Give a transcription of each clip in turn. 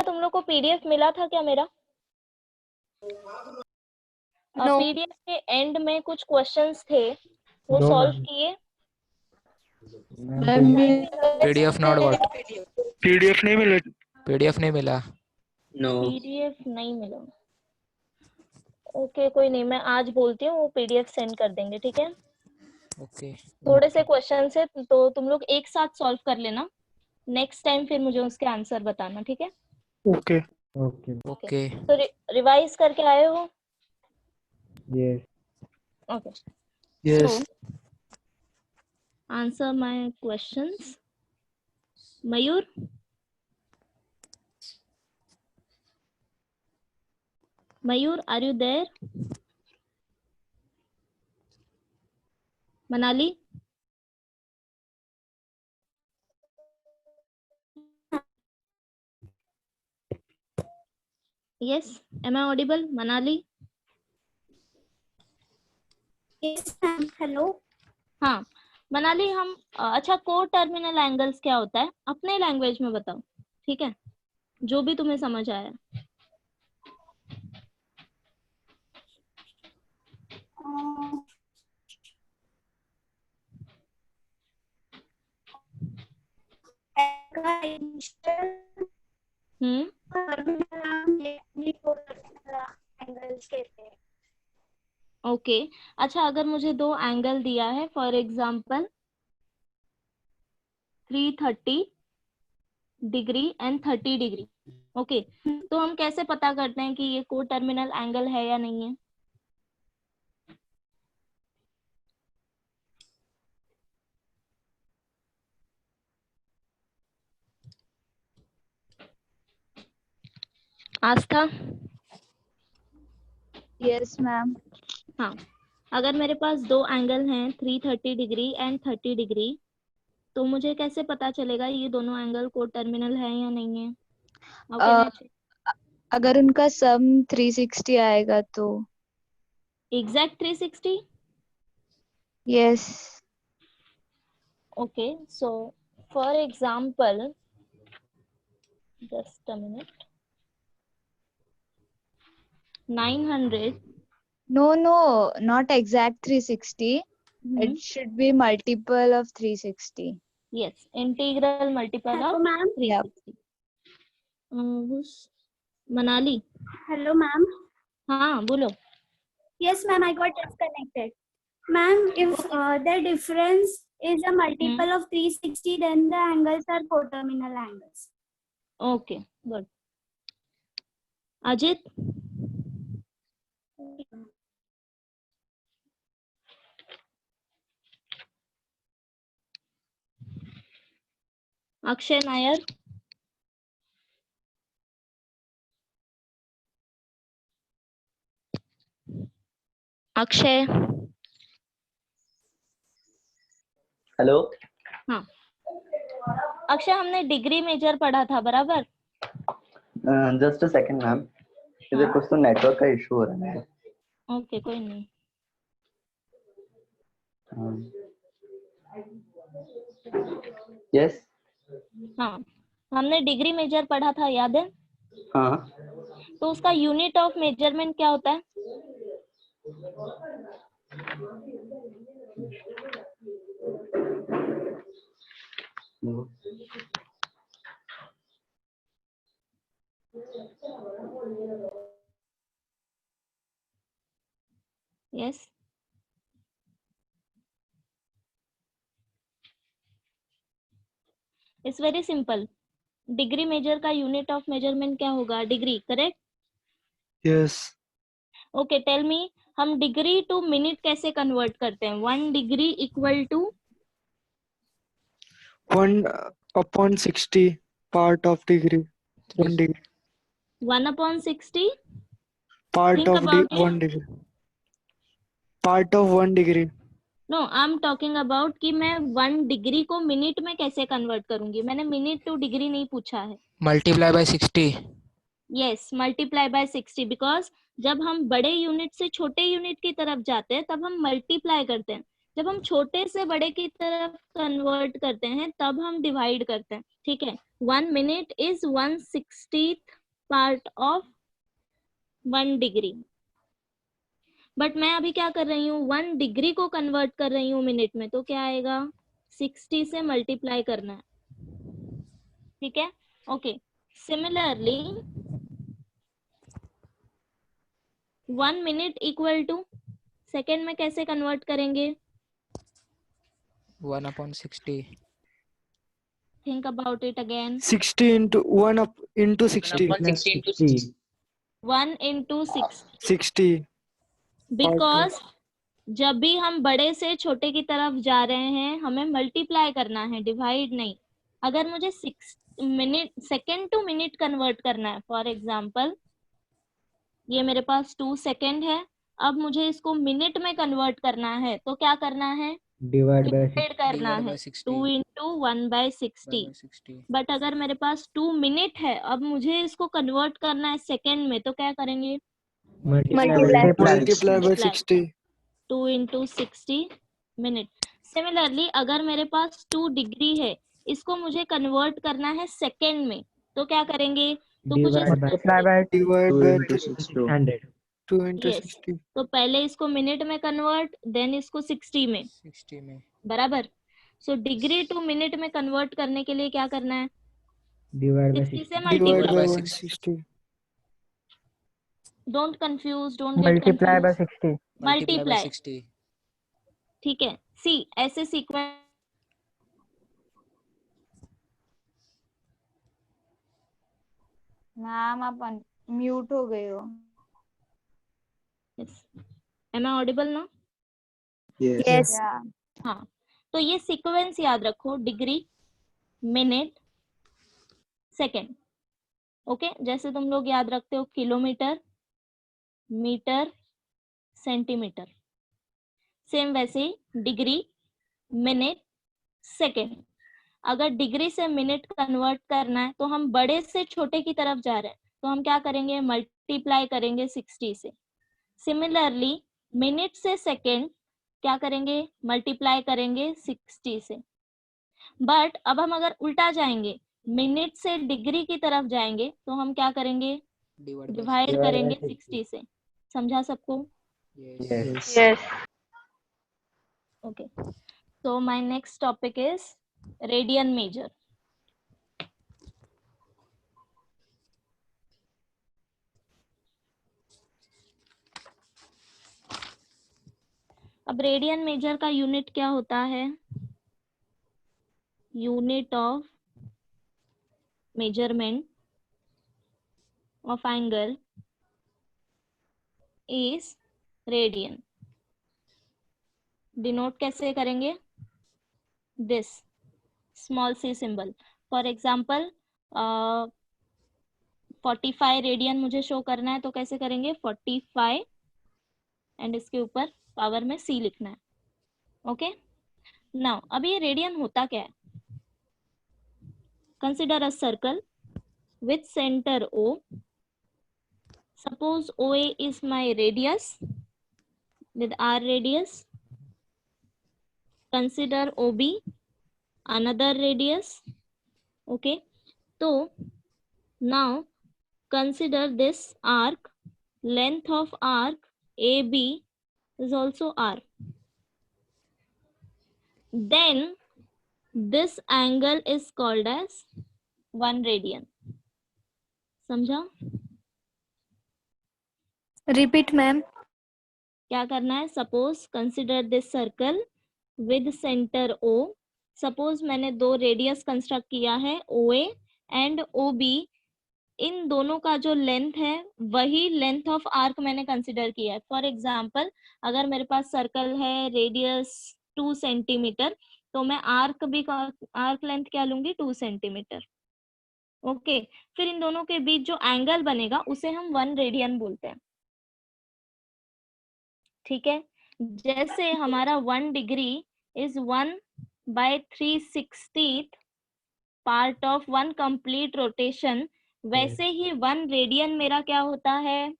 तुम लोग को पीडीएफ मिला था क्या मेरा? No. पीडीएफ के एंड में कुछ क्वेश्चंस थे, वो No, सॉल्व ma'am. किए? मैम भी पीडीएफ नॉट गॉट, पीडीएफ नहीं मिले। पीडीएफ नहीं मिला। नो पीडीएफ नहीं मिला। ओके कोई नहीं, मैं आज बोलती हूँ, वो पीडीएफ सेंड कर देंगे, ठीक है? ओके थोड़े से क्वेश्चंस है तो तुम लोग एक साथ सॉल्व कर लेना, नेक्स्ट टाइम फिर मुझे उसके आंसर बताना, ठीक है? Okay Okay. ओके। तो रिवाइज करके आए हो? Yes. Okay, yes. so answer my questions. Mayur? Mayur, are you there? Manali? Yes, am I audible? Manali? Yes, ma'am. Hello. हाँ मनाली, हम अच्छा को टर्मिनल एंगल्स क्या होता है अपने लैंग्वेज में बताओ, ठीक है? जो भी तुम्हें समझ आया। ओके अच्छा, अगर मुझे दो एंगल दिया है, for example 330 degree and 30 degree, okay, तो हम कैसे पता करते हैं कि ये को टर्मिनल एंगल है या नहीं है? आस्था? Yes, ma'am. हाँ, अगर मेरे पास दो एंगल हैं 330 डिग्री एंड 30 डिग्री, तो मुझे कैसे पता चलेगा ये दोनों एंगल को टर्मिनल है या नहीं है? How can I check? अगर उनका सम 360 आएगा तो exact 360? yes. Okay, so for example, just a minute, 900. No, not exact 360. It should be multiple of 360. Yes, integral multiple Hello, of ma'am. 360. who's Manali? Hello, ma'am. हाँ बोलो। Yes, ma'am, I got disconnected. Ma'am, if the difference is a multiple of 360, then the angles are coterminal angles. Okay, good. Ajit? Akshay Nair? Akshay? Hello. हाँ अक्षय, हमने degree major पढ़ा था बराबर? Just a second ma'am, इधर कुछ तो नेटवर्क का इशू हो रहा है। ओके कोई नहीं। यस। हाँ हमने डिग्री मेजर पढ़ा था, याद है? हाँ। तो उसका यूनिट ऑफ मेजरमेंट क्या होता है? Yes it's very simple. Degree measure का यूनिट ऑफ मेजरमेंट क्या होगा? Degree, correct? Yes. Okay tell me, हम डिग्री टू मिनट कैसे कन्वर्ट करते हैं? 1 degree equal to 1/60 part of degree. 1 degree 1/60 part Think of about 1 degree part of 1 degree. No, I am talking about कि मैं 1 degree को minute में कैसे convert करूंगी। मैंने मिनट टू डिग्री नहीं पूछा है। Multiply by 60। Yes, multiply by 60, because जब हम बड़े यूनिट से छोटे यूनिट की तरफ जाते हैं तब हम मल्टीप्लाई करते हैं, जब हम छोटे से बड़े की तरफ कन्वर्ट करते हैं तब हम डिवाइड करते हैं, ठीक है? 1 minute is 1/60 part of 1 degree. But मैं अभी क्या कर रही हूँ, 1 डिग्री को कन्वर्ट कर रही हूँ मिनट में, तो क्या आएगा, 60 से मल्टीप्लाई करना है, ठीक है। Okay, similarly 1 minute equal to second में कैसे कन्वर्ट करेंगे, 1/60. Think about it again. 60 into 1 up into 60. 1 into 60, 60. Because जब भी हम बड़े से छोटे की तरफ जा रहे हैं हमें मल्टीप्लाई करना है, डिवाइड नहीं। अगर मुझे 6 minute second to minute convert करना है, फॉर एग्जाम्पल ये मेरे पास 2 सेकेंड है, अब मुझे इसको मिनट में कन्वर्ट करना है, तो क्या करना है, डिवाइड बाय डिवाइड करना Divide है, by 60. 2 into 1/60। 1/60. बट अगर मेरे पास 2 मिनट है, अब मुझे इसको कन्वर्ट करना है सेकेंड में, तो क्या करेंगे, Multiply. Multiply by 60. 2 into 60 minute. Similarly अगर मेरे पास 2 डिग्री है, इसको मुझे कन्वर्ट करना है सेकेंड में, तो क्या करेंगे, तो कुछ divide by Divide 2 by into 60. 100. 2 into Yes. 60. तो पहले इसको मिनट में कन्वर्ट, देन इसको 60 में, 60 में. बराबर। सो डिग्री टू मिनट में कन्वर्ट करने के लिए क्या करना है, डिवाइड बाय 60 से Divide multiply. by by 160. Don't confuse, don't get confuse, 60. Multiply by multiply, 60. ठीक है। सी ऐसे सीक्वेंस, मैम आप म्यूट हो गए हो। एम आई ऑडिबल ना? Yes. यस। हाँ, तो ये सीक्वेंस याद रखो, डिग्री, मिनट, सेकेंड। ओके, जैसे तुम लोग याद रखते हो किलोमीटर, मीटर, सेंटीमीटर, सेम वैसे ही डिग्री, मिनट, सेकेंड। अगर डिग्री से मिनट कन्वर्ट करना है तो हम बड़े से छोटे की तरफ जा रहे हैं, तो हम क्या करेंगे, मल्टीप्लाई करेंगे 60 से। सिमिलरली मिनट से सेकेंड क्या करेंगे, मल्टीप्लाई करेंगे 60 से। बट अब हम अगर उल्टा जाएंगे, मिनट से डिग्री की तरफ जाएंगे, तो हम क्या करेंगे, Divide by डिवाइड 60. करेंगे 60 से। समझा सबको? Yes. Okay, so my next topic is radian measure. अब रेडियन मेजर का यूनिट क्या होता है, unit of measurement of angle is radian. Denote कैसे करेंगे, this small c symbol. For example 45 radian मुझे शो करना है, तो कैसे करेंगे, 45 एंड इसके ऊपर पावर में c लिखना है। ओके, नाउ अब ये रेडियन होता क्या है, consider a circle with centre O. Suppose OA is my radius with R radius. Consider OB another radius. Okay, so now consider this arc, length of arc AB is also R. Then this angle is called as 1 radian. समझा? Repeat, ma'am. क्या करना है, suppose consider this circle with centre O. Suppose मैंने 2 radius construct किया है, OA and OB। इन दोनों का जो लेंथ है वही लेंथ ऑफ आर्क मैंने कंसिडर किया है। फॉर एग्जांपल अगर मेरे पास सर्कल है, रेडियस 2 सेंटीमीटर, तो मैं आर्क लेंथ क्या लूंगी, 2 सेंटीमीटर। ओके, फिर इन दोनों के बीच जो एंगल बनेगा उसे हम 1 रेडियन बोलते हैं, ठीक है। जैसे हमारा 1 degree is 1/360 part of 1 complete rotation, वैसे ही 1 रेडियन मेरा क्या होता है,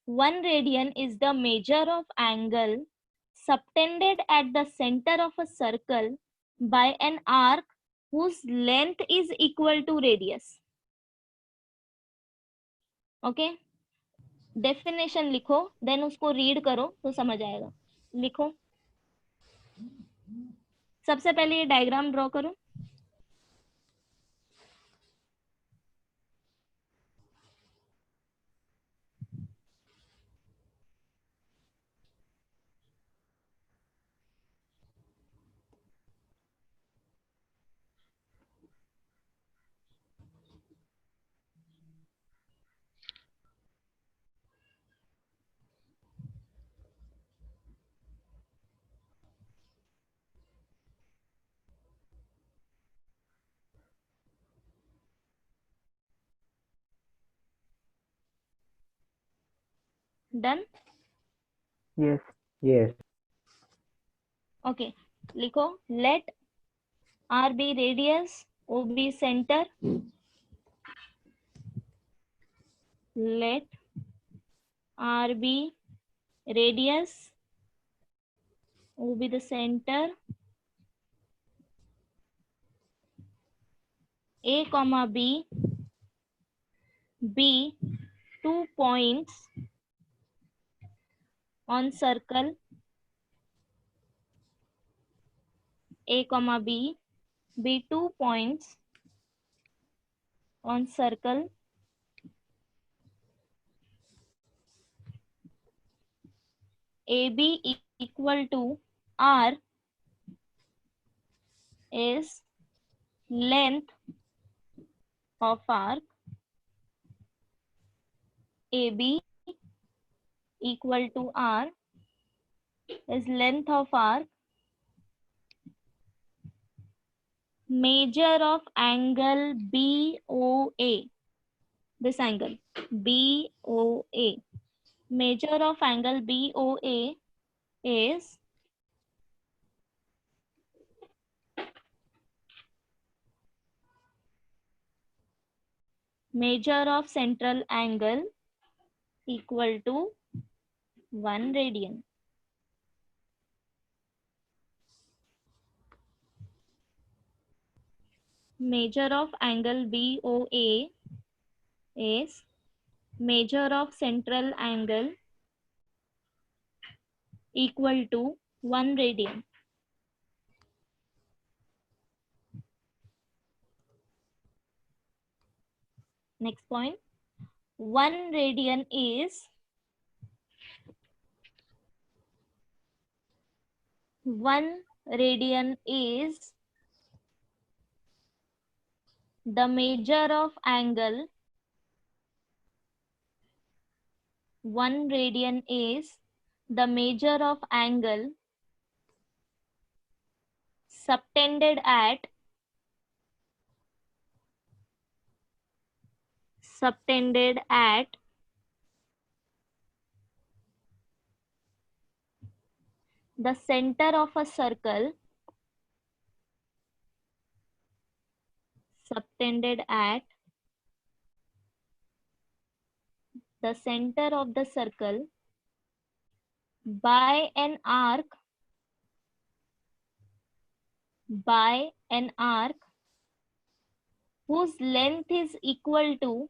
1 radian is the measure of angle subtended at the center of a circle by an arc whose length is equal to radius. Okay, definition लिखो, then उसको read करो तो समझ आएगा। लिखो, सबसे पहले ये डायग्राम ड्रॉ करो। डन? Yes. Yes. ओके, लिखो let R be radius, O be centre, let R be radius, O be the center, A comma B be 2 points on circle, A comma B be 2 points on circle, AB equal to R is length of arc, AB equal to R is length of arc, measure of angle BOA, this angle BOA, measure of angle BOA is measure of central angle equal to 1 radian. Measure of angle BOA is measure of central angle equal to 1 radian. Next point, 1 radian is 1 radian is the measure of angle, 1 radian is the measure of angle subtended at the center of a circle, subtended at the center of the circle by an arc whose length is equal to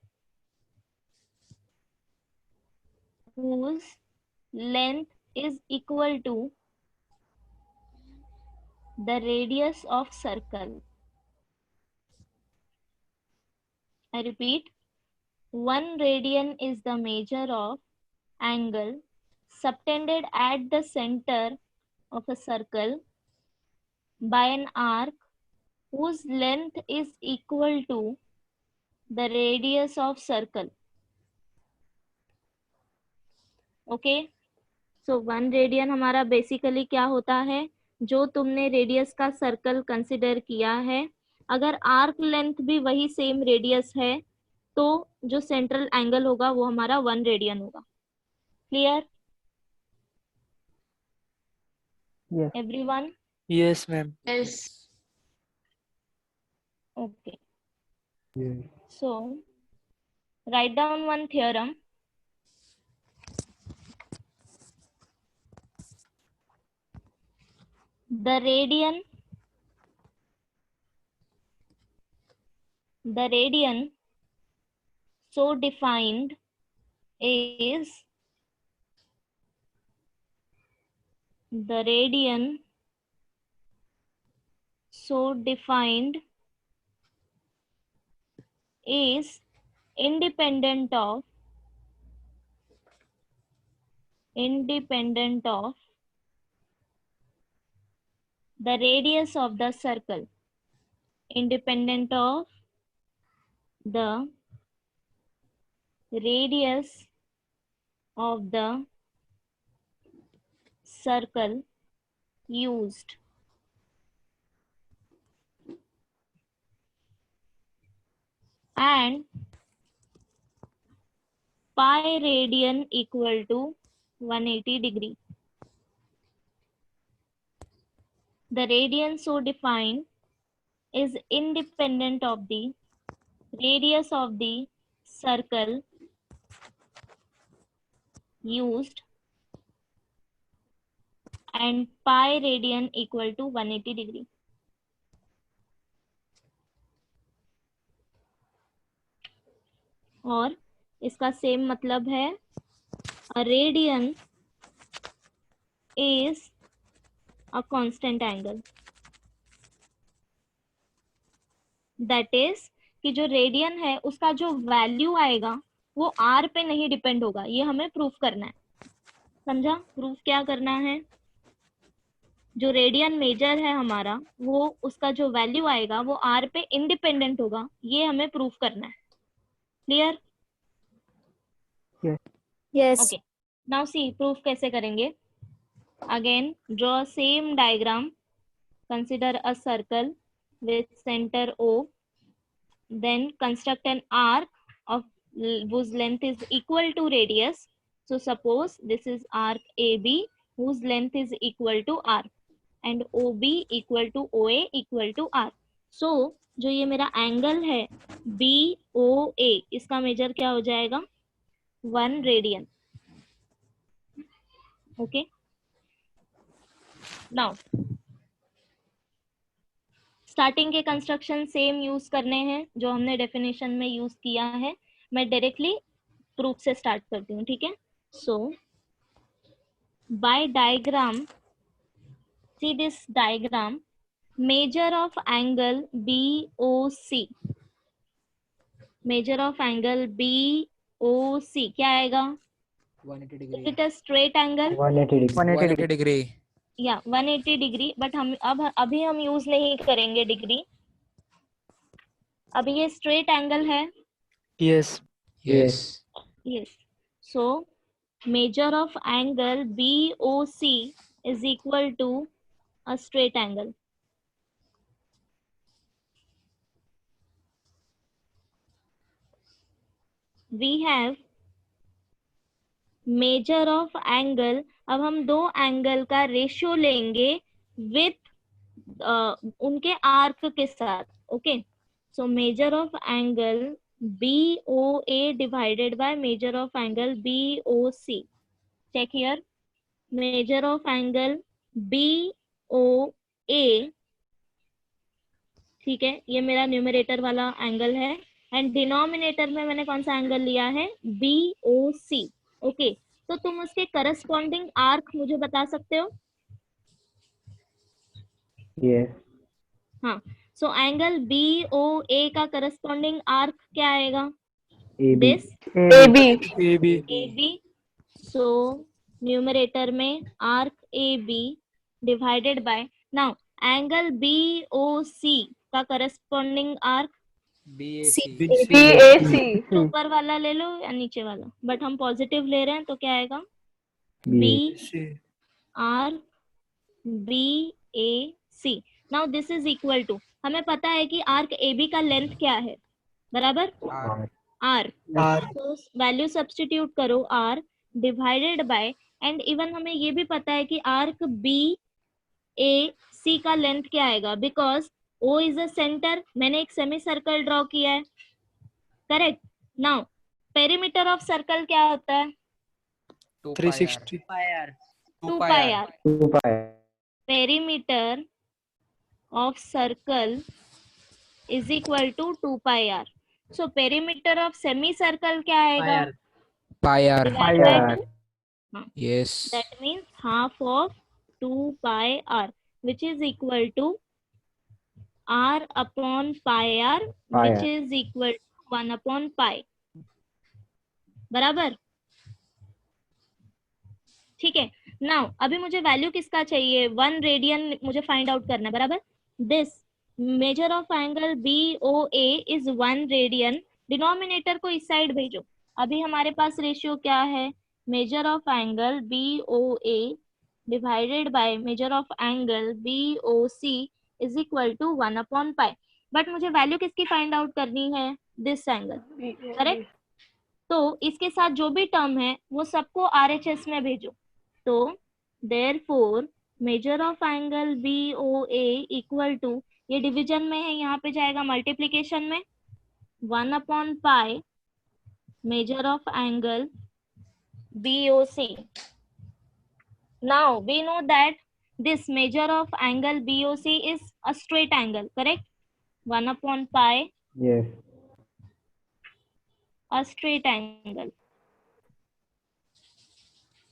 the radius of circle. I repeat, 1 radian is the measure of angle subtended at the center of a circle by an arc whose length is equal to the radius of circle. Okay, so 1 radian हमारा basically क्या होता है, जो तुमने radius का circle consider किया है, अगर आर्क लेंथ भी वही सेम रेडियस है तो जो सेंट्रल एंगल होगा वो हमारा 1 रेडियन होगा। Clear Yes. Everyone? Yes, ma'am. Yes. Okay, Yes. so write down one theorem. The radian so defined is the radian so defined is independent of the radius of the circle, independent of the radius of the circle used. And pi radian equal to 180 degree. The radian so defined is independent of the radius of the circle used, and pi radian equal to 180 degree. और इसका same मतलब है a radian is a constant angle. That is कि जो radian है उसका जो value आएगा वो r पे नहीं डिपेंड होगा, ये हमें प्रूफ करना है. समझा? प्रूफ क्या करना है? जो रेडियन मेजर है हमारा वो उसका जो वैल्यू आएगा वो r पे इंडिपेंडेंट होगा, ये हमें प्रूफ करना है. Clear? Yes. Okay, now C proof कैसे करेंगे. Again draw same diagram. Consider a circle with center O, then construct an arc of whose length is equal to radius. So suppose this is arc AB whose length is equal to R and OB equal to OA equal to R. So जो ये मेरा angle है BOA, इसका major क्या हो जाएगा? 1 radian. Okay, now starting के construction same use करने हैं जो हमने डेफिनेशन में यूज किया है. मैं डायरेक्टली प्रूफ से स्टार्ट करती हूँ. ठीक है? So by diagram, see this diagram, measure of angle BOC, measure of angle BOC क्या आएगा? 180 is degree. It a straight angle? 180 degree. 180 degree. या 180 डिग्री. बट हम अभी हम यूज नहीं करेंगे डिग्री. अभी ये स्ट्रेट एंगल है. Yes. Yes. Yes. So measure of angle BOC is equal to a straight angle. We have measure of angle. अब हम दो एंगल का रेशियो लेंगे विथ उनके आर्क के साथ. Okay, so major of angle BOA divided by measure of angle BOC. Check here. Measure of angle BOA, ठीक है, ये मेरा न्यूमरेटर वाला एंगल है. एंड डिनोमिनेटर में मैंने कौन सा एंगल लिया है? BOC. ओके, तो तुम उसके करस्पॉन्डिंग आर्क मुझे बता सकते हो? Yes. हाँ, सो एंगल BOA का करस्पॉन्डिंग आर्क क्या आएगा? AB. This AB. AB. So numerator में arc AB divided by, now angle BOC का करस्पॉन्डिंग आर्क BAC. ऊपर वाला ले लो या नीचे वाला, बट हम पॉजिटिव ले रहे हैं तो क्या आएगा? B. BAC. Now this is equal to, हमें पता है कि आर्क AB का लेंथ क्या है, बराबर? R. R. R. तो वैल्यू सब्स्टिट्यूट करो R divided by, and even हमें ये भी पता है कि आर्क BAC का लेंथ क्या आएगा, because O is a centre. मैंने एक सेमी सर्कल ड्रॉ किया है. Correct? Now perimeter of circle क्या होता है? 2 360. 2 pi r. 2 pi. Perimeter of circle is equal to 2 pi r. So perimeter of semicircle क्या आएगा? pi r. Divide Pi by r. 2. हाँ, Yes. that means half of 2 pi r, which is equal to r upon pi r, Pi which r. is equal to 1 upon pi. बराबर, ठीक है। Now अभी मुझे value किसका चाहिए, 1 radian मुझे find out करना है, बराबर। This measure of angle B O A is 1 radian, denominator को इस साइड भेजो। अभी हमारे पास रेशियो क्या है, measure of angle B O A divided by measure of angle B O C is equal to 1 upon pi. But मुझे value किसकी find out करनी है, दिस एंगल, करेक्ट। तो इसके साथ जो भी टर्म है वो सबको आरएचएस में भेजो। तो therefore measure of angle B O A equal to, ये डिवीजन में है, यहाँ पे जाएगा मल्टीप्लीकेशन में, 1 upon pi measure of angle B O C. Now we know that this measure of angle BOC is a straight angle, correct? 1 upon pi, Yes. a straight angle.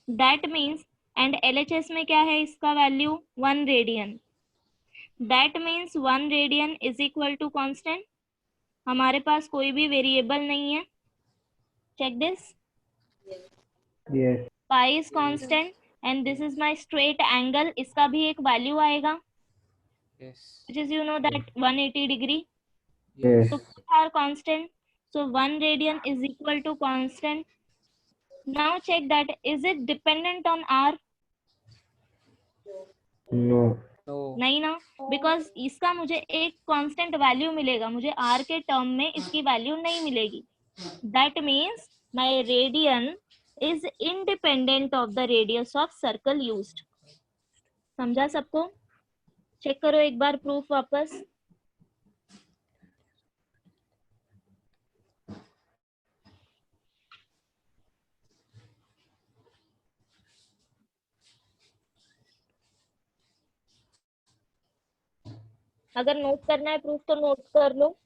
That means, and LHS में क्या है इसका value, 1 radian. That means 1 radian is equal to constant। हमारे पास कोई भी variable नहीं है। Check this, Yes. pi is constant and this is my straight angle, इसका भी एक वैल्यू आएगा, Yes. which is you know that 180 degree. Yes. So both are constant. So 1 radian is equal to constant. Now check that, is it dependent on r? No. No. नहीं ना, because इसका मुझे एक constant value मिलेगा, मुझे r के term में इसकी वैल्यू नहीं मिलेगी। That means my radian is independent of the radius of circle used. समझा सबको? चेक करो एक बार प्रूफ वापस। अगर नोट करना है प्रूफ तो नोट कर लो।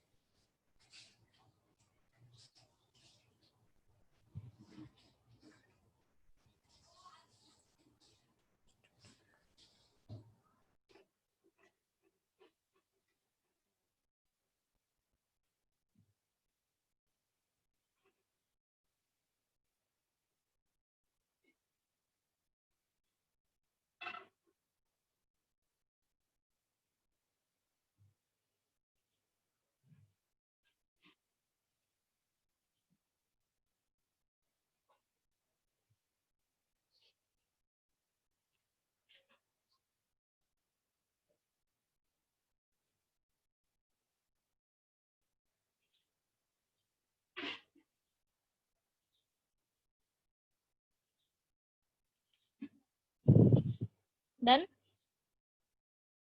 डन?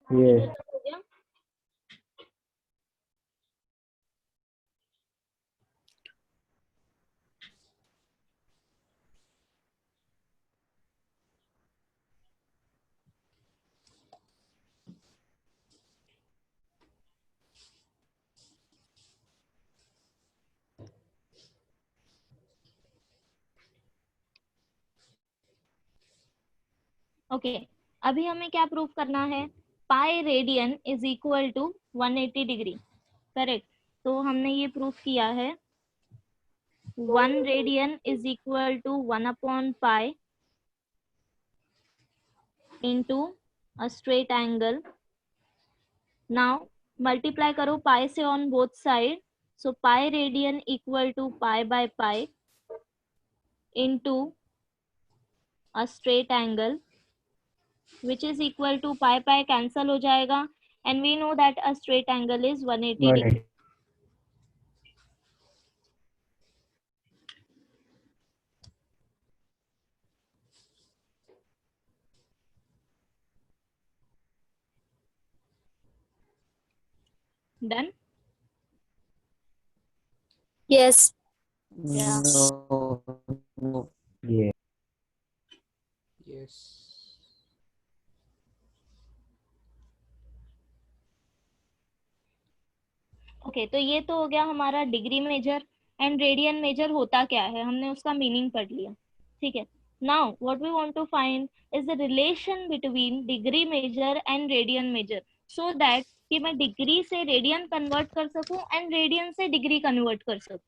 Yes. हो गया? ओके, अभी हमें क्या प्रूफ करना है, pi radian is equal to 180 degree, correct. तो हमने ये प्रूफ किया है, 1 radian is equal to 1 upon pi into a straight angle. Now multiply करो पाई से on both side, so pi radian equal to pi by pi into a straight angle which is equal to pi pi cancel हो जाएगा, and we know that a straight angle is 180 degree. 180. Done? Yes. Yeah. No. No. Yeah. Yes. Okay, तो ये तो हो गया हमारा degree measure. And radian measure होता क्या है, हमने उसका मीनिंग पढ़ लिया, ठीक है। Now what we want to find is the relation between degree measure and radian measure, so that कि मैं डिग्री से रेडियन कन्वर्ट कर सकूं एंड रेडियन से डिग्री कन्वर्ट कर सकूं,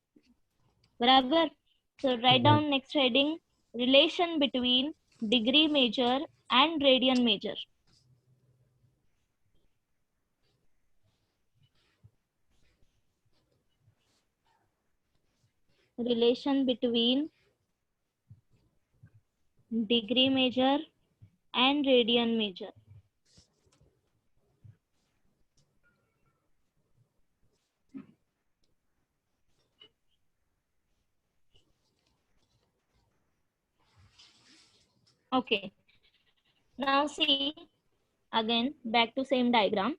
बराबर। So write down next heading, relation between degree measure and radian measure. Relation between degree measure and radian measure. Okay. Now see again back to same diagram.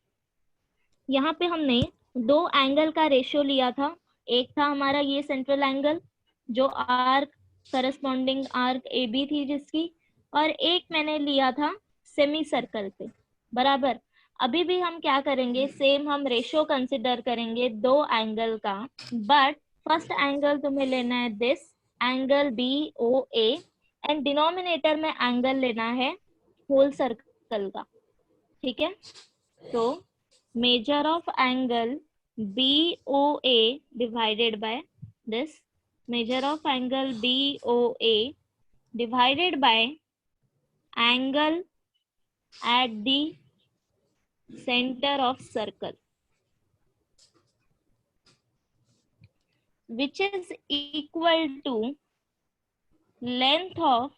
यहाँ पे हमने दो angle का ratio लिया था, एक था हमारा ये सेंट्रल एंगल जो arc corresponding arc A B थी जिसकी, और एक मैंने लिया था सेमी सर्कल पे, बराबर। अभी भी हम क्या करेंगे, सेम हम रेशियो कंसिडर करेंगे दो एंगल का, बट फर्स्ट एंगल तुम्हें लेना है this angle B O A and denominator में एंगल लेना है होल सर्कल का, ठीक है। तो measure of angle BOA divided by this measure of angle BOA divided by angle at the center of circle, which is equal to length of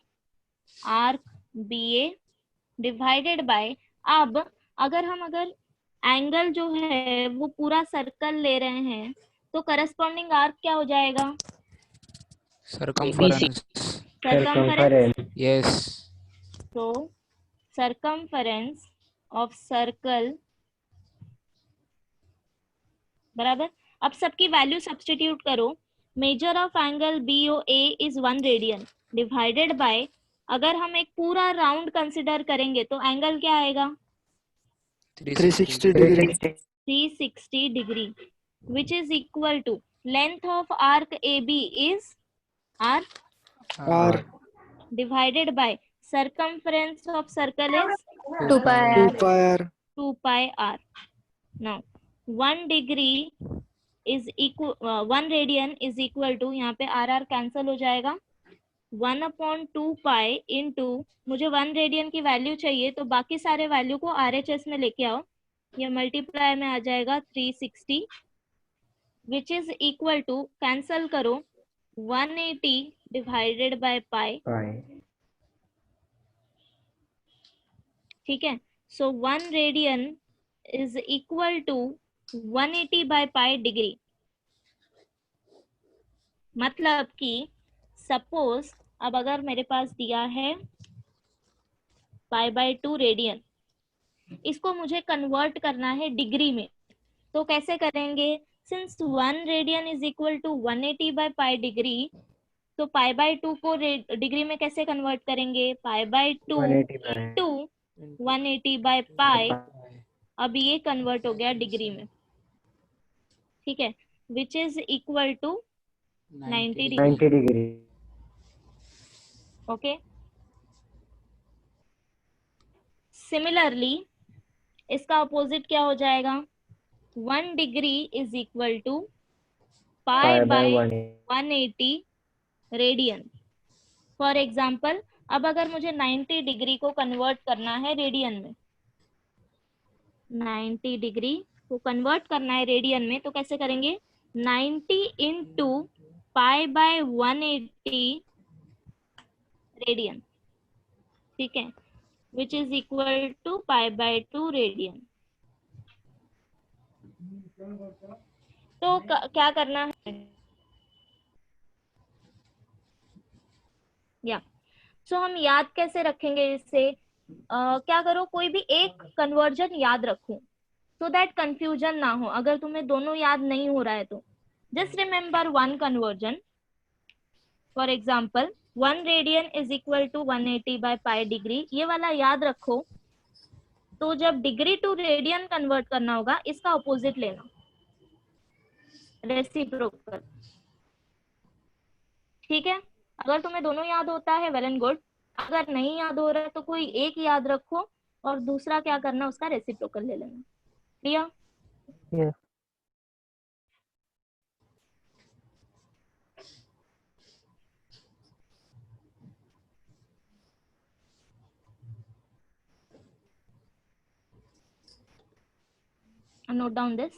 arc BA divided by, अब अगर angle जो है वो पूरा सर्कल ले रहे हैं तो करस्पॉन्डिंग आर्क क्या हो जाएगा, Circumference. circumference. Yes. So circumference of circle, बराबर। अब सबकी वैल्यू सब्स्टिट्यूट करो, major of angle BOA is 1 radian divided by, अगर हम एक पूरा राउंड कंसिडर करेंगे तो एंगल क्या आएगा, 360 degree. 360 degree, which is equal to length of arc AB is R R. divided by circumference of circle is 2 pi 2 r. pi r. 2 pi R. Now 1 degree is equal 1 radian is equal to, यहाँ पे R cancel हो जाएगा, 1/2 pi into, मुझे 1 radian की value चाहिए तो बाकी सारे वैल्यू को RHS में लेके आओ, ये मल्टीप्लाई में आ जाएगा 360, which is equal to, cancel करो 180 डिवाइडेड बाय पाई, ठीक है। So 1 radian is equal to 180 by pi degree, मतलब कि सपोज अब अगर मेरे पास दिया है π/2 रेडियन, इसको मुझे कन्वर्ट करना है डिग्री में, तो कैसे करेंगे, since 1 radian is equal to 180 by pi degree, तो π/2 को डिग्री में कैसे कन्वर्ट करेंगे, π/2 इंटू 180 बाय पाई, अब ये कन्वर्ट हो गया डिग्री में, ठीक है, which is equal to 90 degree, okay. Similarly इसका अपोजिट क्या हो जाएगा, 1 degree is equal to pi by 180 radian. For example अब अगर मुझे 90 डिग्री को कन्वर्ट करना है रेडियन में, 90 डिग्री को कन्वर्ट करना है रेडियन में, तो कैसे करेंगे, 90 इंटू पाई बाय 180 रेडियन, ठीक है, which is equal to π/2 radian. तो क्या करना है, या सो हम याद कैसे रखेंगे इससे, क्या करो, कोई भी एक कन्वर्जन याद रखो सो दैट कंफ्यूजन ना हो, अगर तुम्हें दोनों याद नहीं हो रहा है तो just remember 1 conversion. For example 1 radian is equal to 180 by pi degree, ये वाला याद रखो, तो जब डिग्री टू रेडियन कन्वर्ट करना होगा इसका अपोजिट लेना, रेसिप्रोकल, ठीक है, अगर तुम्हें दोनों याद होता है वेल एंड गुड, अगर नहीं याद हो रहा है तो कोई एक याद रखो और दूसरा क्या करना, उसका रेसिप्रोकल ले लेना। Clear? Yes. Note down this.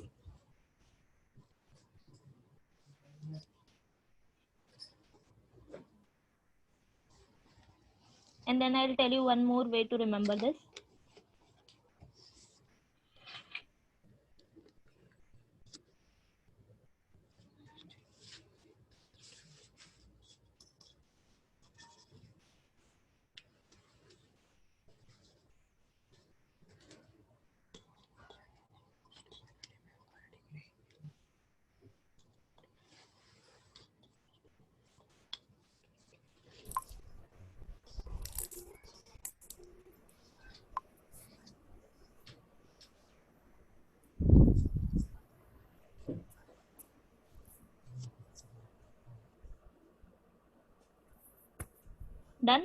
And then I'll tell you one more way to remember this. Done?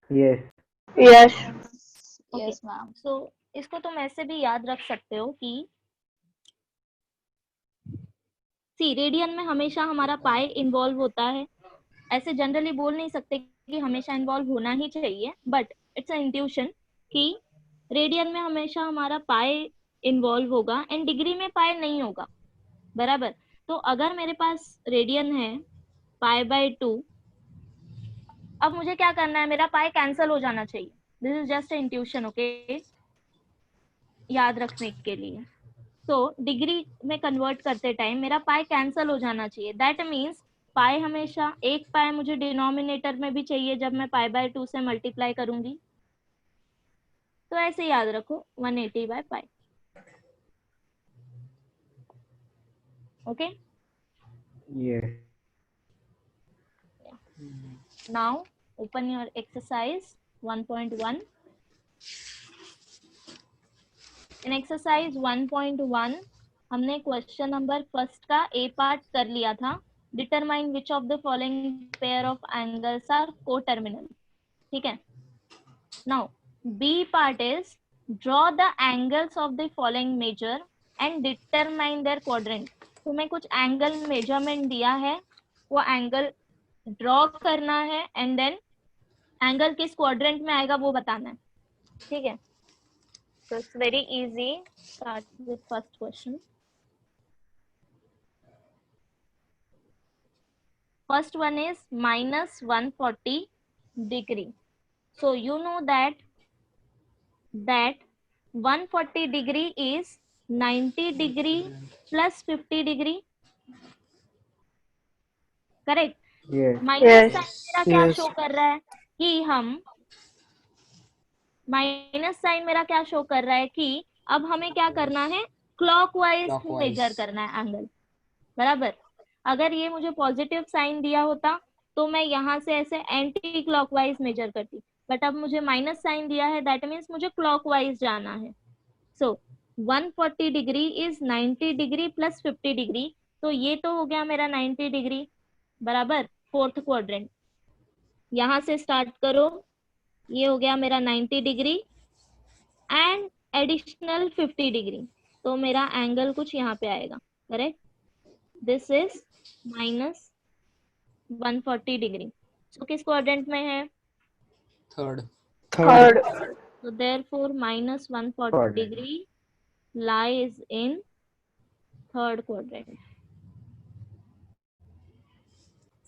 Yes. Yes, ma'am. So इसको तुम ऐसे भी याद रख सकते हो कि सी रेडियन में हमेशा हमारा पाई इन्वॉल्व होता है। ऐसे जनरली बोल नहीं सकते कि हमेशा इन्वॉल्व होना ही चाहिए, बट इट्स अ इंट्यूशन कि रेडियन में हमेशा हमारा पाई इन्वॉल्व होगा एंड डिग्री में पाई नहीं होगा, बराबर। तो अगर मेरे पास रेडियन है π/2, अब मुझे क्या करना है, मेरा पाई कैंसिल हो जाना चाहिए। This is just intuition, okay, याद रखने के लिए। तो डिग्री में कन्वर्ट करते टाइम मेरा पाई कैंसिल हो जाना चाहिए। दैट मीन्स पाई हमेशा, एक पाई मुझे डिनोमिनेटर में भी चाहिए जब मैं π/2 से मल्टीप्लाई करूंगी। तो ऐसे याद रखो 180/π। Okay, Yes. now open your exercise 1.1. in exercise 1.1 हमने क्वेश्चन नंबर फर्स्ट का ए पार्ट कर लिया था। Determine which of the following pair of angles are coterminal. ठीक है, now B part is draw the angles of the following measure and determine their quadrant. तुम्हें कुछ angle measurement दिया है, वो एंगल ड्रॉ करना है एंड देन एंगल किस क्वाड्रेंट में आएगा वो बताना है। ठीक है, so it's very easy. Start with first question. First one is minus 140 degree. So you know that 140 degree is 90 degree plus 50 degree. Correct? Yes. Minus sign मेरा क्या Yes. शो कर रहा है कि माइनस साइन मेरा क्या शो कर रहा है कि अब हमें क्या करना है, क्लॉकवाइज Clockwise. मेजर करना है एंगल, बराबर। अगर ये मुझे पॉजिटिव साइन दिया होता तो मैं यहाँ से ऐसे एंटी क्लॉकवाइज मेजर करती, बट अब मुझे माइनस साइन दिया है, दैट मीन्स मुझे क्लॉकवाइज जाना है। सो 140 degree is 90 degree plus 50 degree, तो ये तो हो गया मेरा 90 डिग्री, बराबर, फोर्थ क्वाड्रेंट। यहाँ से स्टार्ट करो, ये हो गया मेरा 90 डिग्री एंड एडिशनल 50 डिग्री, तो मेरा एंगल कुछ यहाँ पे आएगा, correct. This is minus 140 degree. So किस क्वाड्रेंट में है, Third. Third. so therefore minus 140 Quadrant. degree lies in third quadrant.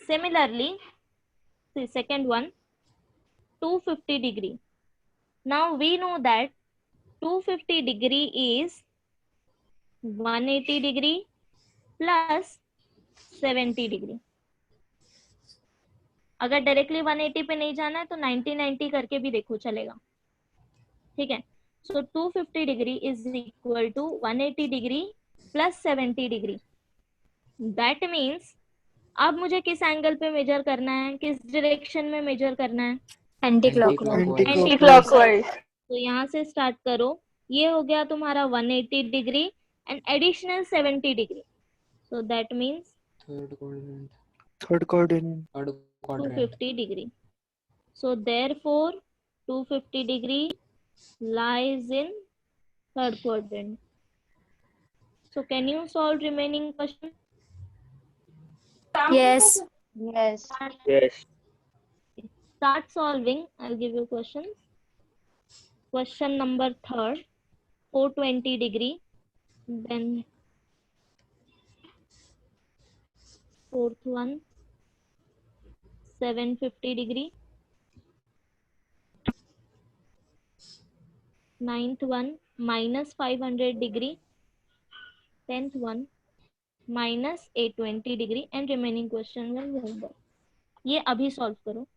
Similarly, the second one, 250 degree. Now we know that 250 degree is 180 degree plus 70 degree. अगर directly 180 पे नहीं जाना है तो 90 करके भी देखो, चलेगा। ठीक है, so 250 degree is equal to 180 degree plus 70 degree. That means अब मुझे किस एंगल पे मेजर करना है, किस डायरेक्शन में मेजर करना है, Anti-clockwise. Anti-clockwise. तो यहाँ से स्टार्ट करो, ये हो गया तुम्हारा 180 degree and additional 70 degree, so that means Third quadrant. Third quadrant. Third quadrant. 250 degree. So therefore 250 degree lies in third quadrant. So can you solve remaining question? Yes. Yes. Yes. Start solving. I'll give you questions. Question number third, 420 degree. Then fourth one, 750 degree. Ninth one, minus 500 degree. 10th one, minus 820 degree. And remaining question will homework. ये अभी solve करो.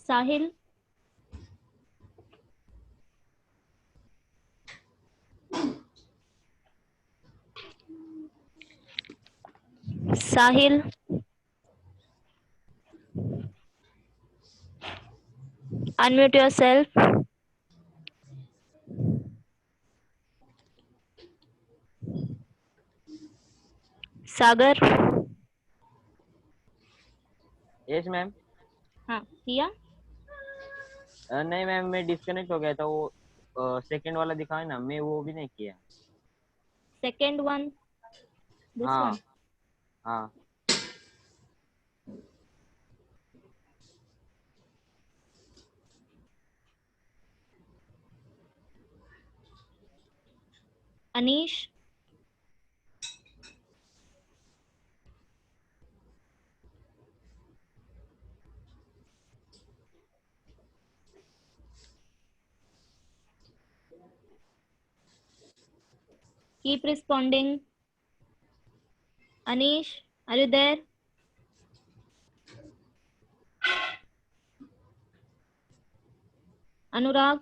Sahil. Sahil. Unmute yourself. Sagar. Yes ma'am. हाँ किया. नहीं ma'am, मैं disconnect हो गया था, वो सेकंड वाला दिखाया ना, मैं वो भी नहीं किया। Second one. This हाँ one. हाँ। Anish. Keep responding. Anish, are you there? Anurag.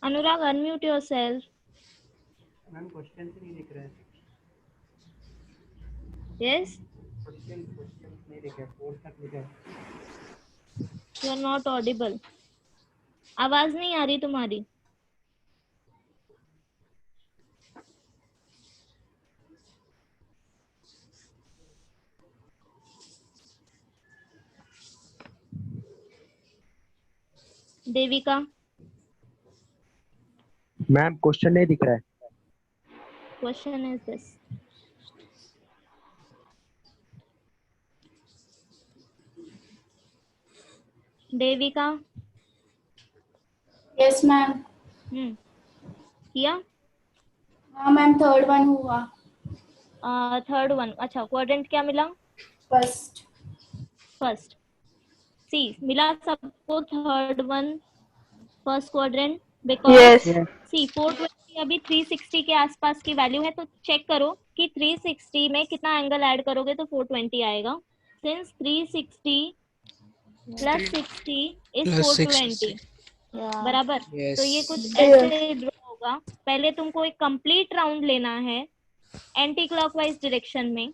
Anurag, unmute yourself. Ma'am question नहीं दिख रहा है। Yes, क्वेश्चन नहीं दिख रहा है, फोर्थ तक लिखा है। you are not audible. आवाज नहीं आ रही तुम्हारी. देविका. मैम क्वेश्चन नहीं दिख रहा है। Question is this. Devika. Yes, ma'am. किया? हाँ मैम, थर्ड वन हुआ. थर्ड वन, अच्छा क्वाड्रेंट क्या मिला? फर्स्ट. फर्स्ट, सी मिला सबको third one first quadrant, because Yes. सी 420 अभी 360 के आसपास की वैल्यू है, तो चेक करो कि 360 में कितना एंगल ऐड करोगे तो 420 आएगा. Since 360 plus 60 is Plus 420, 60. बराबर. तो ये कुछ Yes. ऐसे ड्रॉ होगा. पहले तुमको एक कंप्लीट राउंड लेना है एंटी क्लॉकवाइज डायरेक्शन में.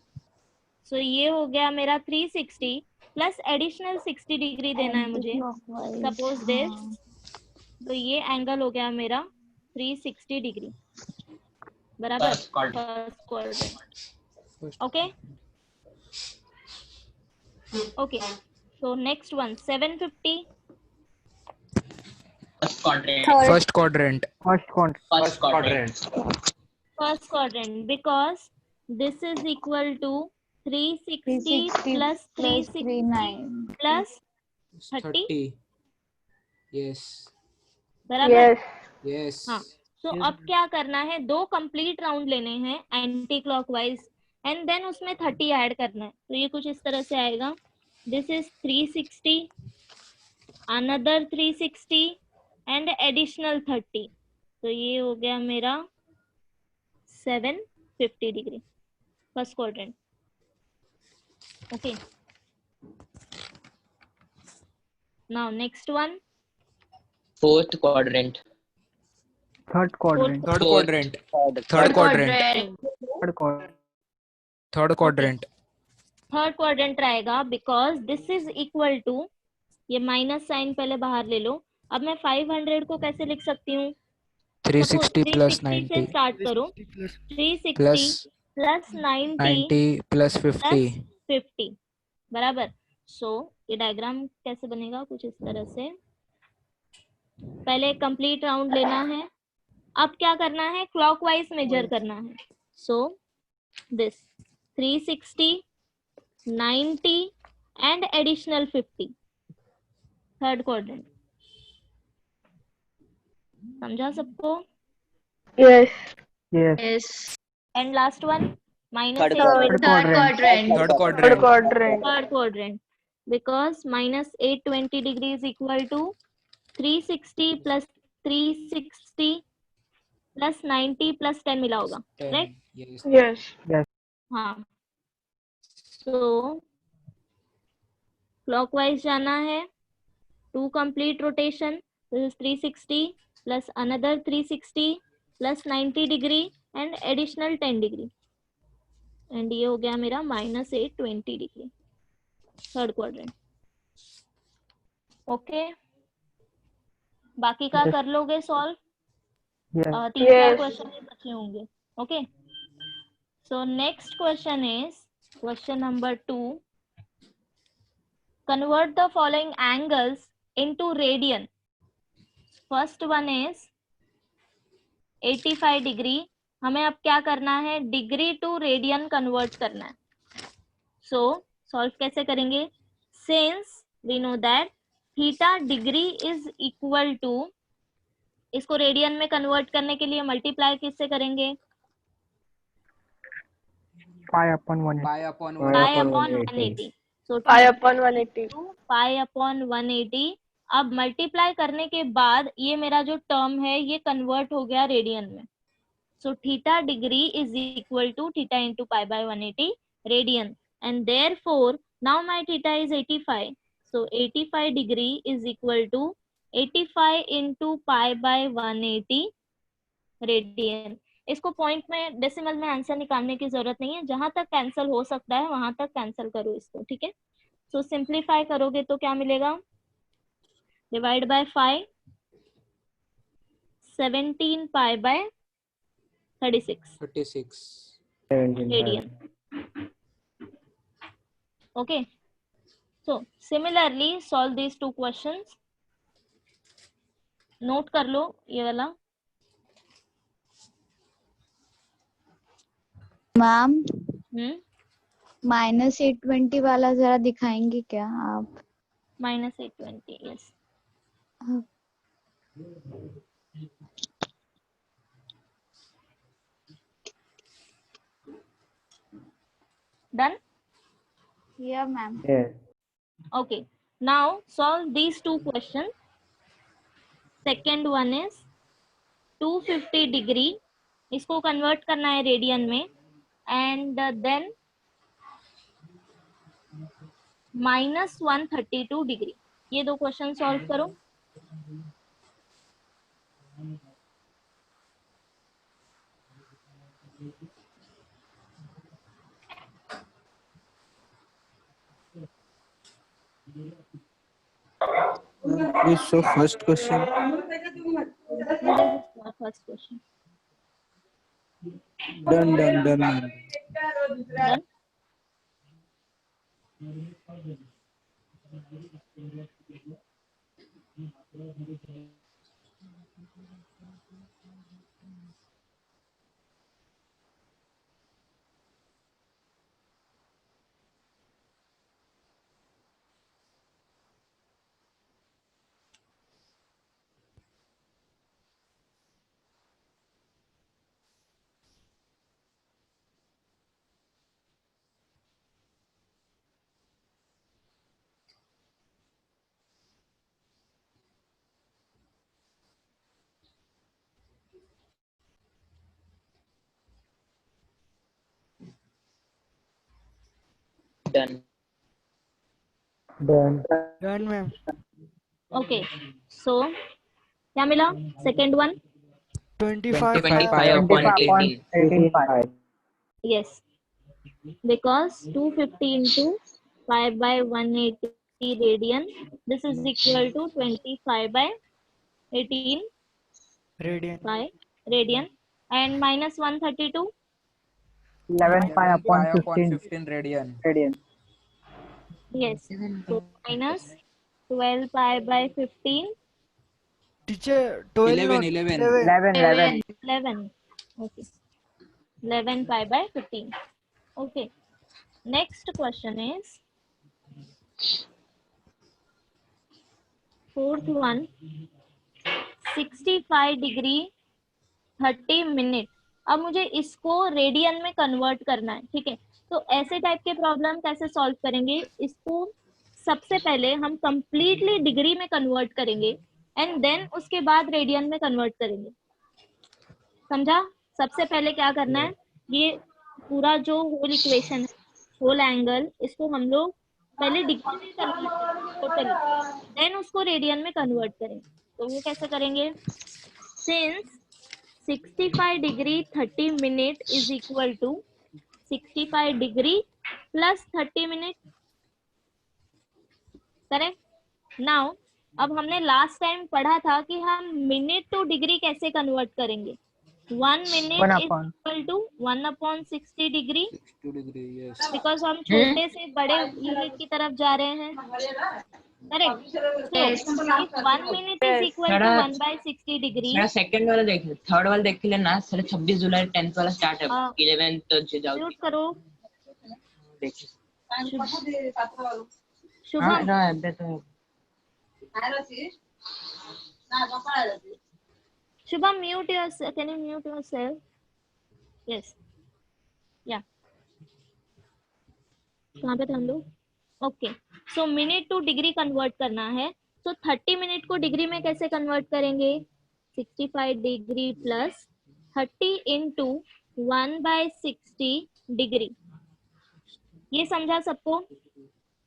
सो ये हो गया मेरा 360 प्लस एडिशनल 60 डिग्री देना है मुझे, सपोज दिस. तो ये एंगल हो गया मेरा 360 डिग्री, बराबर. First quadrant. Okay okay. So next one 750. First quadrant. First quadrant. First quadrant, because this is equal to 360 plus 360 39. plus 30, 30. Yes. बराबर. Yes. हाँ. सो अब क्या करना है, दो कंप्लीट राउंड लेने हैं एंटी क्लॉकवाइज एंड देन उसमें 30 ऐड करना है. तो ये कुछ इस तरह से आएगा. This is 360, another 360 and additional 30. तो ये हो गया मेरा 750 degree first quadrant. Okay. Now next one Fourth quadrant. Third quadrant. Third quadrant. Third quadrant. Third quadrant. Third quadrant रहेगा, because this is equal to, ये माइनस साइन पहले बाहर ले लो. अब मैं 500 को कैसे लिख सकती हूँ? 360 plus 360 से 90 स्टार्ट करो. 360 plus प्लस 90 90 plus 50. 50, बराबर. सो ये डायग्राम कैसे बनेगा, कुछ इस तरह से. पहले कंप्लीट राउंड लेना है. अब क्या करना है, क्लॉकवाइज मेजर करना है. So this 360, 90 and additional 50, third quadrant. समझा सबको? Yes. And last one minus Third Third quadrant. Third quadrant. third quadrant, because minus 820 degree is equal to 360 plus 360 plus 90 plus 10 मिला होगा, 10. right? Yes. हाँ. so clockwise जाना है, 2 complete rotation. This is 360 plus another 360 plus 90 degree and additional 10 degree. And ये हो गया मेरा minus 820 degree third quadrant. Okay. बाकी का कर लोगे सॉल्व. Yes. 3-4 क्वेश्चन बचे होंगे. Okay. So next question is question number 2. Convert the following angles into radian. First one is 85 degree. हमें अब क्या करना है, डिग्री टू रेडियन कन्वर्ट करना है. सो सॉल्व कैसे करेंगे, since we know that theta degree is equal to, इसको रेडियन में कन्वर्ट करने के लिए मल्टीप्लाई किससे करेंगे, Pi upon 180. Pi upon पाई 1. अपॉन 180. सो पाई अपॉन 180, पाई अपॉन 180. अब मल्टीप्लाई करने के बाद ये मेरा जो टर्म है ये कन्वर्ट हो गया रेडियन में. So theta degree is equal to theta into pi by 180 radian, and therefore now my theta is 85. So 85 degree is equal to 85 into pi by 180 radian. इसको पॉइंट में डेसिमल में answer निकालने की जरूरत नहीं है, जहां तक कैंसिल हो सकता है वहां तक कैंसिल करो इसको, ठीक है. सो सिंप्लीफाई करोगे तो क्या मिलेगा, divide by 5, 17 pi by 36 radian. Okay, so similarly solve these two questions. Note कर लो ये वाला. मैम -820 वाला जरा दिखाएंगे क्या आप? -820, yes. Done? Yeah, ma'am. Yes. Okay, now solve these two questions. Second one is 250 degree, इसको कन्वर्ट करना है रेडियन में, एंड देन -132 डिग्री. ये दो क्वेश्चन सॉल्व करो. Please show first question. First question Done. Ma'am. Done. Done. Done, ma'am. Okay, so क्या मिला? Second one. 25 25 upon 18. 18.5. Yes, because 250 into 5 by 180 radian, this is equal to 25 by 18 radian. by radian, and minus 132. 11 pi upon 5 upon 15 15 radian. radian. Yes, so minus 12 pi by 15. Teacher, 12 not 11. 11. 11. Okay, 11 pi by 15. Okay, next question is fourth one. 65 degree 30 minute. अब मुझे इसको radian में convert करना है. ठीक है, तो ऐसे टाइप के प्रॉब्लम कैसे सॉल्व करेंगे? इसको सबसे पहले हम कंप्लीटली डिग्री में कन्वर्ट करेंगे एंड देन उसके बाद रेडियन में कन्वर्ट करेंगे. समझा? सबसे पहले क्या करना है, ये पूरा जो होल इक्वेशन है, होल एंगल, इसको हम लोग पहले डिग्री में कन्वर्ट करेंगे टोटली, देन उसको रेडियन में कन्वर्ट करेंगे. तो वो कैसे करेंगे? Since 65 degree 30 minute is equal to 65 degree plus 30 minute. Correct. Now अब हमने लास्ट टाइम पढ़ा था कि हम मिनट टू डिग्री कैसे कन्वर्ट करेंगे. 1 minute is equal to 1/60 degree, 60 degree. Yes. Because हम छोटे से बड़े यूनिट की तरफ जा रहे हैं. Correct. So 1 minute is equal to 1/60 degree. मेरा सेकंड वाला देख ले, थर्ड वाला देख के लेना. साढ़े 26 जुलाई 10th वाला स्टार्ट है. हाँ. 11th जाओ म्यूट करो. देखिए. शुभम. हाँ ना अबे तो Shubham, mute yourself. Can you mute yourself? Yes. Yeah. कहाँ पे थे हम लोग? Okay, so minute to degree convert करना है. तो 30 मिनट को डिग्री में कैसे कन्वर्ट करेंगे? 65 डिग्री प्लस 30 इंटू 1/60 डिग्री. ये समझा सबको?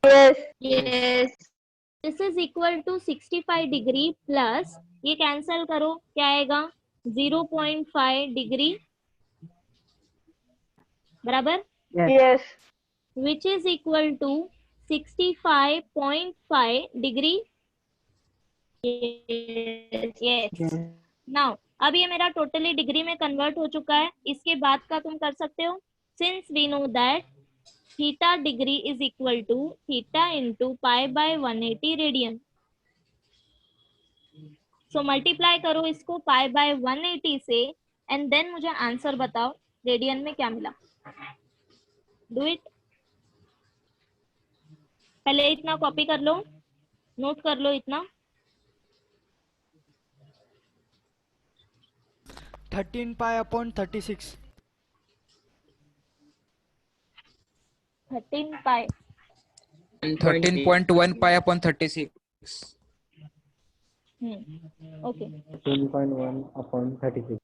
Yes. This is equal to 65 degree plus, ये कैंसिल करो, क्या आएगा? 0.5 डिग्री बराबर, Yes. Which is equal to 65.5 degree. Yes. Now अब ये मेरा टोटली डिग्री में कन्वर्ट हो चुका है. इसके बाद का तुम कर सकते हो. Since we know that theta degree is equal to theta into pi by 180 radian. So multiply करो इसको पाई बाय 180 से एंड देन मुझे आंसर बताओ रेडियन में क्या मिला. Do it. पहले इतना कॉपी कर लो, नोट कर लो इतना. 13 pi upon 36. 13 pi. 13.1 pi upon 36. Okay. 10.1 upon 36.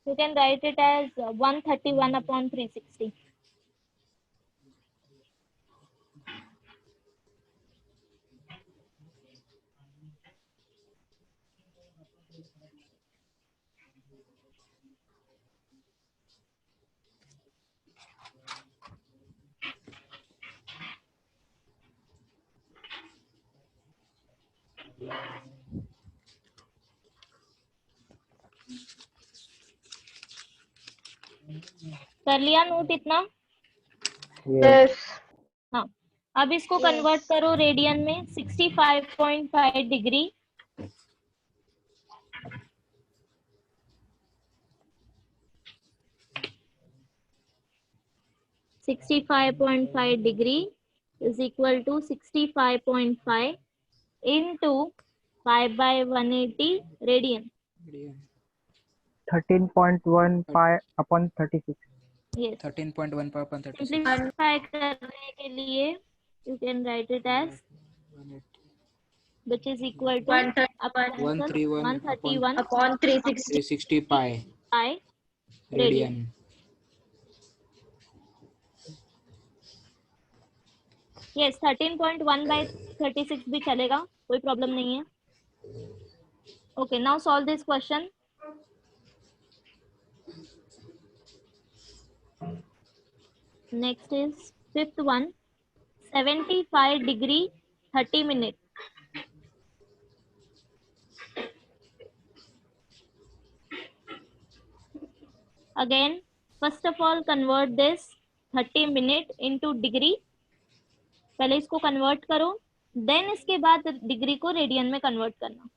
You can write it as 131 upon 360. कर लिया नोट इतना? Yes. हाँ, अब इसको कन्वर्ट करो रेडियन में. 65.5 degree 65.5 degree is equal to 65.5 into pi by 180 radian. 13.1 pi upon 36. Yes. 13.1 pi upon 36. Simplify करने के लिए you can write it as which is equal to 131 upon 360 pi radian. Yes, 13.1 by 36 भी चलेगा, कोई problem नहीं है. Okay, now solve this question. Next is fifth one. 75 degree 30 minutes. Again, first of all convert this 30 minute into degree. पहले इसको convert करो, then इसके बाद डिग्री को रेडियन में कन्वर्ट करना.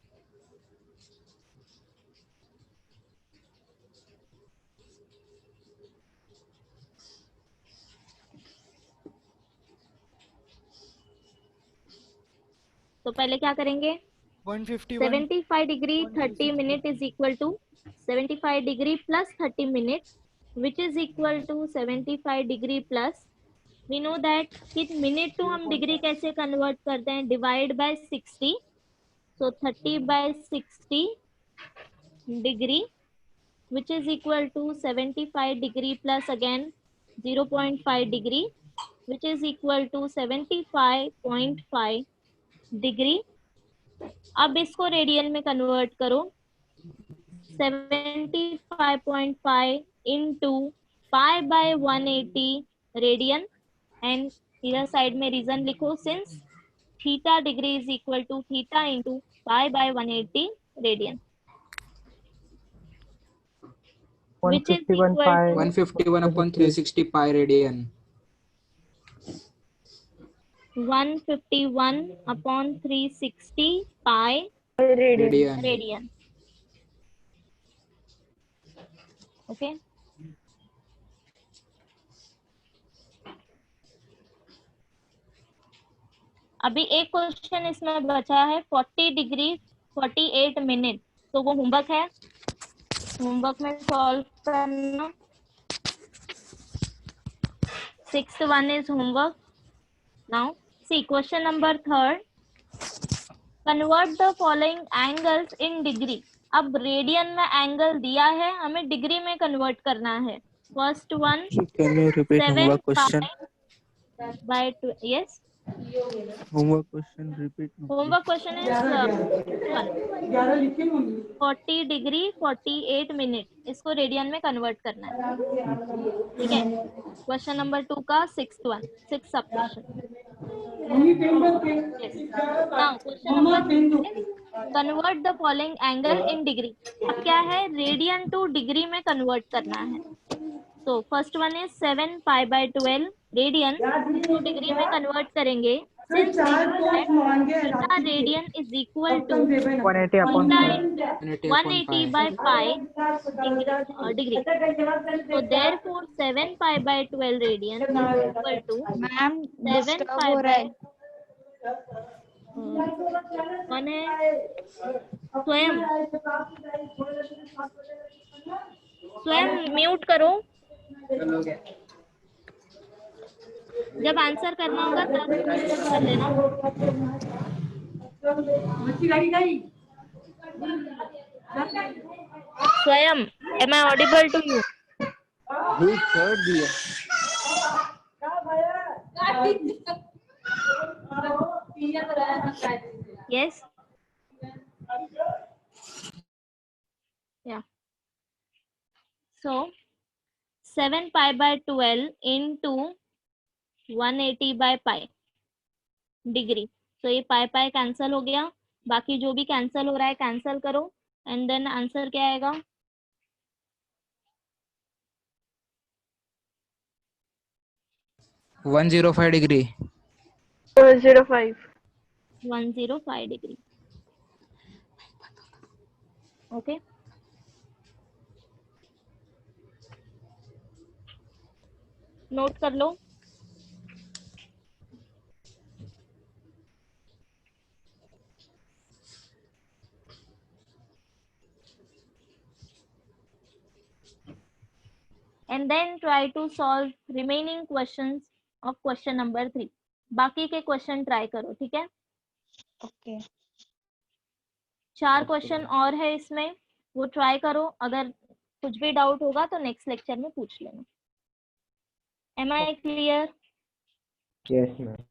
तो पहले क्या करेंगे? 151. 75 degree 30 minute is equal to 75 degree plus 30 minute which is equal to 75 degree plus. We know that कि मिनट टू हम डिग्री कैसे कन्वर्ट करते हैं? Divide by 60. So 30 by 60 degree which is equal to 75 degree plus again 0.5 degree which is equal to 75.5 degree. अब इसको radian में convert करो. 75.5 into pi by 180 radian and इधर साइड में रीजन लिखो since theta degree is equal to theta into pi by 180 radian. 151 pi. 151 upon 360 pi radian. 151 upon 360 pi radian. Okay. अभी एक question इसमें बचा है 40 डिग्री 48 मिनट. तो वो होमवर्क है, होमवर्क में सॉल्व करना. 6th one is homework. Now see question number 3rd. Convert the following angles in degree. अब रेडियन में एंगल दिया है, हमें डिग्री में कन्वर्ट करना है. First one Can you repeat 7 homework question? by 2. Yes. Homework question, repeat. Homework question is 40 degree 48 minute. इसको radian में कन्वर्ट करना है. ठीक है. क्वेश्चन नंबर 2 का 6th one, 6th सब question. Yes. Now question number 3 is convert the following angle in degree. अब क्या है? रेडियन टू डिग्री में कन्वर्ट करना है. तो first one is 7 pi by 12 radian. इसको डिग्री में कन्वर्ट करेंगे. Since theta radian is equal to 180 upon theta into 180 by pi degree. So therefore 7 pi by 12 radian is equal to ma'am 7 disturb pi हो रहा by है. कौन है? स्वयं, स्वयं म्यूट करो। जब आंसर करना होगा तब म्यूट कर लेना। स्वयं, am I audible to you? Yes. Yeah. So 7 pi by 12 into 180 by pi degree. तो ये पाई पाई कैंसिल हो गया, बाकी जो भी कैंसिल हो रहा है कैंसिल करो, एंड देन आंसर क्या आएगा? 105 डिग्री। 105 डिग्री। ओके, नोट कर लो। and then try to solve remaining questions of question number 3। बाकी के क्वेश्चन ट्राई करो, ठीक है? Okay. 4 क्वेश्चन और है इसमें, वो ट्राई करो। अगर कुछ भी डाउट होगा तो नेक्स्ट लेक्चर में पूछ लेना। Am I clear? Yes, ma'am.